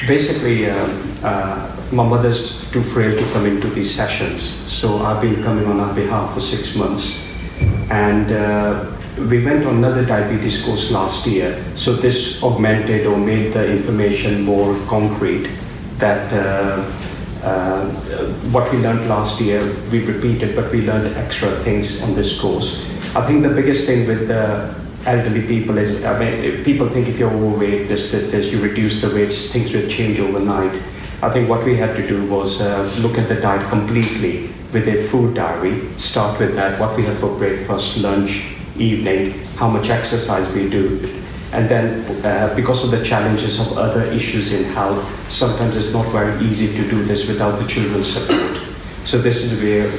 Basically, my mother's too frail to come into these sessions, so I've been coming on her behalf for 6 months. And we went on another diabetes course last year, so this augmented or made the information more concrete that what we learned last year, we repeated, but we learned extra things on this course. I think the biggest thing with the elderly people is, I mean, people think if you're overweight, this, you reduce the weights, things will change overnight. I think what we had to do was look at the diet completely with a food diary, start with that, what we have for breakfast, lunch, evening, how much exercise we do. And then because of the challenges of other issues in health, sometimes it's not very easy to do this without the children's support. So this is where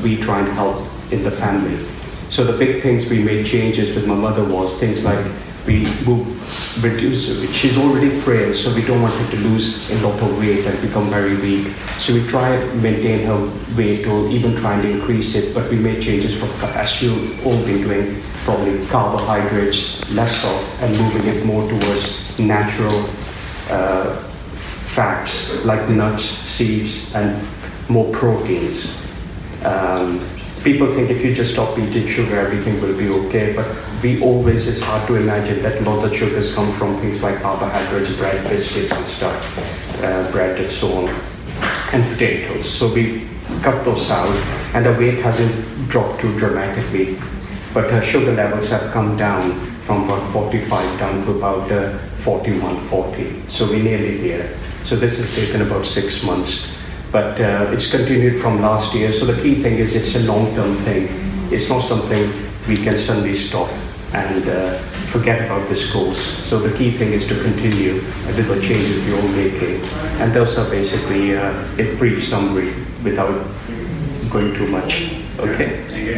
we try and help in the family. So the big things we made changes with my mother was things like we reduce, she's already frail, so we don't want her to lose a lot of weight and become very weak. So we try to maintain her weight or even try and increase it, but we made changes for, as you've all been doing, probably carbohydrates, less of, and moving it more towards natural fats like nuts, seeds, and more proteins. People think if you just stop eating sugar, everything will be okay, but it's hard to imagine that a lot of the sugars come from things like carbohydrates, bread, biscuits and stuff, bread and so on, and potatoes. So we cut those out, and the weight hasn't dropped too dramatically, but her sugar levels have come down from about 45 down to about 41, 40. So we're nearly there. So this has taken about 6 months. But it's continued from last year. So the key thing is it's a long-term thing. It's not something we can suddenly stop and forget about this course. So the key thing is to continue with the changes we're all making. And those are basically a brief summary without going too much. Okay? Thank you.